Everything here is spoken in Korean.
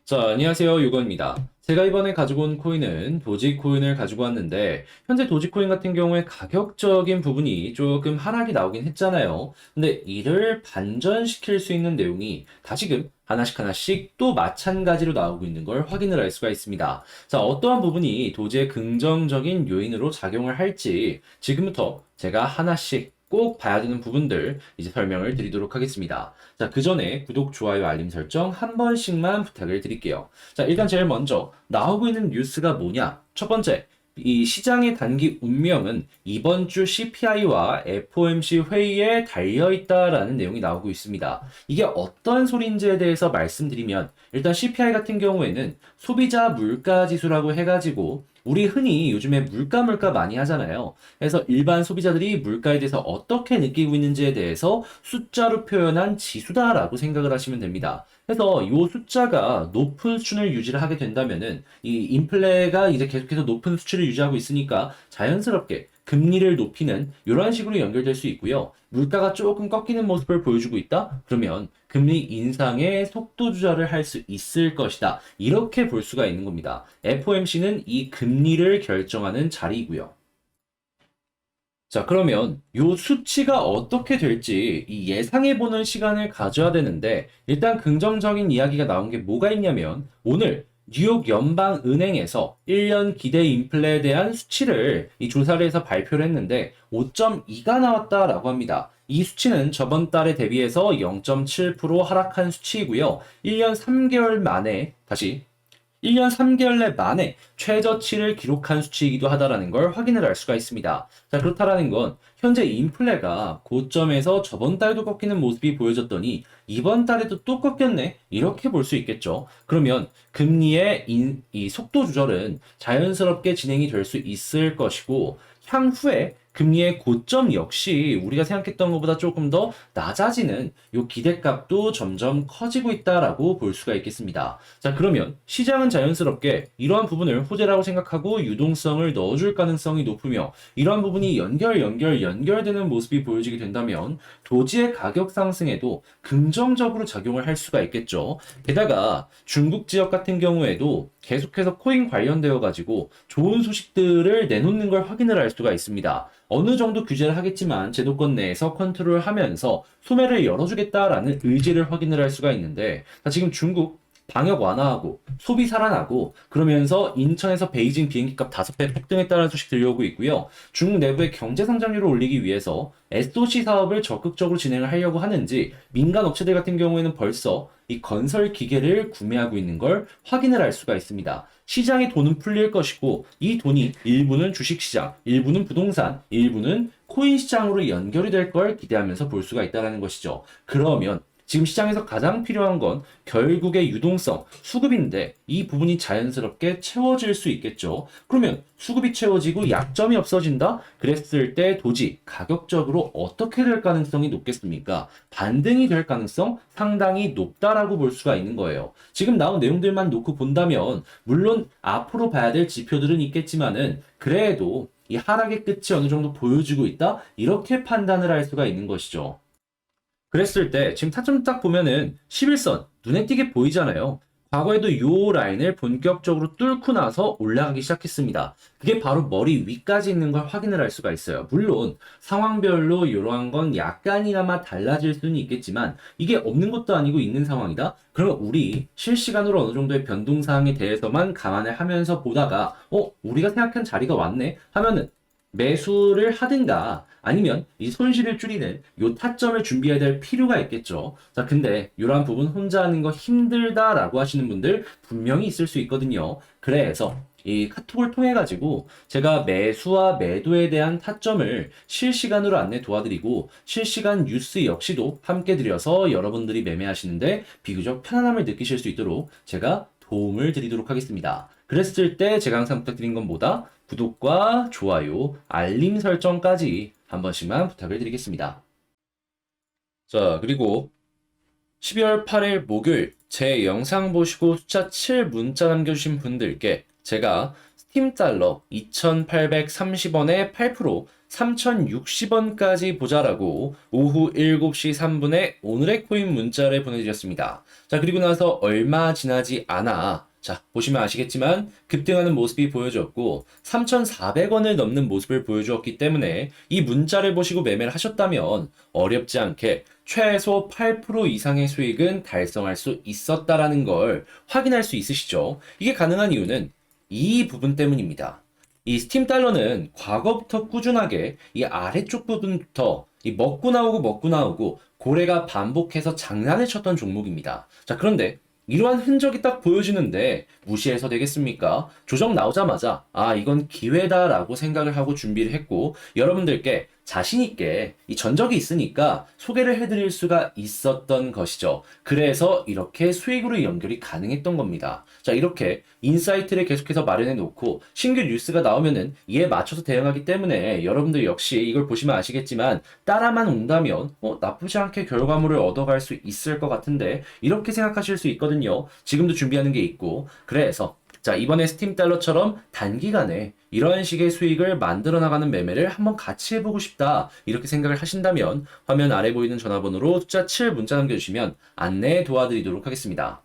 자, 안녕하세요. 유건입니다. 제가 이번에 가지고 온 코인은 도지코인을 가지고 왔는데, 현재 도지코인 같은 경우에 가격적인 부분이 조금 하락이 나오긴 했잖아요. 근데 이를 반전시킬 수 있는 내용이 다시금 하나씩 하나씩 또 마찬가지로 나오고 있는 걸 확인을 할 수가 있습니다. 자, 어떠한 부분이 도지의 긍정적인 요인으로 작용을 할지 지금부터 제가 하나씩 꼭 봐야 되는 부분들 이제 설명을 드리도록 하겠습니다. 자, 그 전에 구독, 좋아요, 알림 설정 한 번씩만 부탁을 드릴게요. 자, 일단 제일 먼저 나오고 있는 뉴스가 뭐냐? 첫 번째, 이 시장의 단기 운명은 이번 주 CPI와 FOMC 회의에 달려 있다라는 내용이 나오고 있습니다. 이게 어떤 소리인지에 대해서 말씀드리면 일단 CPI 같은 경우에는 소비자 물가 지수라고 해가지고 우리 흔히 요즘에 물가 많이 하잖아요. 그래서 일반 소비자들이 물가에 대해서 어떻게 느끼고 있는지에 대해서 숫자로 표현한 지수다라고 생각을 하시면 됩니다. 그래서 이 숫자가 높은 수준을 유지를 하게 된다면은 이 인플레가 이제 계속해서 높은 수치를 유지하고 있으니까 자연스럽게 금리를 높이는 이런 식으로 연결될 수 있고요. 물가가 조금 꺾이는 모습을 보여주고 있다? 그러면 금리 인상의 속도 조절을 할 수 있을 것이다. 이렇게 볼 수가 있는 겁니다. FOMC는 이 금리를 결정하는 자리이고요. 자, 그러면 요 수치가 어떻게 될지 이 예상해보는 시간을 가져야 되는데, 일단 긍정적인 이야기가 나온 게 뭐가 있냐면, 오늘 뉴욕 연방은행에서 1년 기대 인플레에 대한 수치를 이 조사를 해서 발표를 했는데, 5.2가 나왔다라고 합니다. 이 수치는 저번 달에 대비해서 0.7% 하락한 수치이고요. 1년 3개월 만에 다시 1년 3개월 내 만에 최저치를 기록한 수치이기도 하다라는 걸 확인을 할 수가 있습니다. 자, 그렇다라는 건 현재 인플레가 고점에서 저번 달도 꺾이는 모습이 보여졌더니 이번 달에도 또 꺾였네? 이렇게 볼 수 있겠죠. 그러면 금리의 이 속도 조절은 자연스럽게 진행이 될 수 있을 것이고 향후에 금리의 고점 역시 우리가 생각했던 것보다 조금 더 낮아지는 요 기대값도 점점 커지고 있다라고 볼 수가 있겠습니다. 자, 그러면 시장은 자연스럽게 이러한 부분을 호재라고 생각하고 유동성을 넣어줄 가능성이 높으며 이러한 부분이 연결되는 모습이 보여지게 된다면 도지의 가격 상승에도 긍정적으로 작용을 할 수가 있겠죠. 게다가 중국 지역 같은 경우에도 계속해서 코인 관련되어 가지고 좋은 소식들을 내놓는 걸 확인을 할 수가 있습니다. 어느 정도 규제를 하겠지만 제도권 내에서 컨트롤하면서 소매를 열어주겠다라는 의지를 확인을 할 수가 있는데, 지금 중국 방역 완화하고 소비 살아나고 그러면서 인천에서 베이징 비행기값 5배 폭등했다는 소식 들려오고 있고요. 중국 내부의 경제 성장률을 올리기 위해서 SOC 사업을 적극적으로 진행을 하려고 하는지 민간 업체들 같은 경우에는 벌써 이 건설 기계를 구매하고 있는 걸 확인을 할 수가 있습니다. 시장의 돈은 풀릴 것이고 이 돈이 일부는 주식시장, 일부는 부동산, 일부는 코인 시장으로 연결이 될 걸 기대하면서 볼 수가 있다는 것이죠. 그러면 지금 시장에서 가장 필요한 건 결국의 유동성, 수급인데 이 부분이 자연스럽게 채워질 수 있겠죠. 그러면 수급이 채워지고 약점이 없어진다? 그랬을 때 도지 가격적으로 어떻게 될 가능성이 높겠습니까? 반등이 될 가능성 상당히 높다라고 볼 수가 있는 거예요. 지금 나온 내용들만 놓고 본다면 물론 앞으로 봐야 될 지표들은 있겠지만은 그래도 이 하락의 끝이 어느 정도 보여지고 있다? 이렇게 판단을 할 수가 있는 것이죠. 그랬을 때 지금 타점 딱 보면은 11선 눈에 띄게 보이잖아요. 과거에도 요 라인을 본격적으로 뚫고 나서 올라가기 시작했습니다. 그게 바로 머리 위까지 있는 걸 확인을 할 수가 있어요. 물론 상황별로 이러한 건 약간이나마 달라질 수는 있겠지만 이게 없는 것도 아니고 있는 상황이다. 그러면 우리 실시간으로 어느 정도의 변동 사항에 대해서만 감안을 하면서 보다가 우리가 생각한 자리가 왔네 하면은 매수를 하든가 아니면 이 손실을 줄이는 요 타점을 준비해야 될 필요가 있겠죠. 자, 근데 이러한 부분 혼자 하는 거 힘들다라고 하시는 분들 분명히 있을 수 있거든요. 그래서 이 카톡을 통해 가지고 제가 매수와 매도에 대한 타점을 실시간으로 안내 도와드리고 실시간 뉴스 역시도 함께 드려서 여러분들이 매매하시는데 비교적 편안함을 느끼실 수 있도록 제가 도움을 드리도록 하겠습니다. 그랬을 때 제가 항상 부탁드린 건 뭐다? 구독과 좋아요, 알림 설정까지 한 번씩만 부탁을 드리겠습니다. 자, 그리고 12월 8일 목요일 제 영상 보시고 숫자 7 문자 남겨주신 분들께 제가 스팀 달러 2,830원에 8% 3,060원까지 보자라고 오후 7시 3분에 오늘의 코인 문자를 보내주셨습니다. 자, 그리고 나서 얼마 지나지 않아. 자, 보시면 아시겠지만 급등하는 모습이 보여졌고 3,400원을 넘는 모습을 보여주었기 때문에 이 문자를 보시고 매매를 하셨다면 어렵지 않게 최소 8% 이상의 수익은 달성할 수 있었다라는 걸 확인할 수 있으시죠? 이게 가능한 이유는 이 부분 때문입니다. 이 스팀 달러는 과거부터 꾸준하게 이 아래쪽 부분부터 이 먹고 나오고 고래가 반복해서 장난을 쳤던 종목입니다. 자, 그런데 이러한 흔적이 딱 보여지는데 무시해서 되겠습니까? 조정 나오자마자 이건 기회다라고 생각을 하고 준비를 했고 여러분들께 자신 있게 이 전적이 있으니까 소개를 해드릴 수가 있었던 것이죠. 그래서 이렇게 수익으로 연결이 가능했던 겁니다. 자, 이렇게 인사이트를 계속해서 마련해 놓고 신규 뉴스가 나오면은 이에 맞춰서 대응하기 때문에 여러분들 역시 이걸 보시면 아시겠지만 따라만 온다면 나쁘지 않게 결과물을 얻어갈 수 있을 것 같은데 이렇게 생각하실 수 있거든요. 지금도 준비하는 게 있고 그래서 자, 이번에 스팀 달러처럼 단기간에 이런 식의 수익을 만들어 나가는 매매를 한번 같이 해보고 싶다. 이렇게 생각을 하신다면 화면 아래 보이는 전화번호로 숫자 7 문자 남겨주시면 안내 도와드리도록 하겠습니다.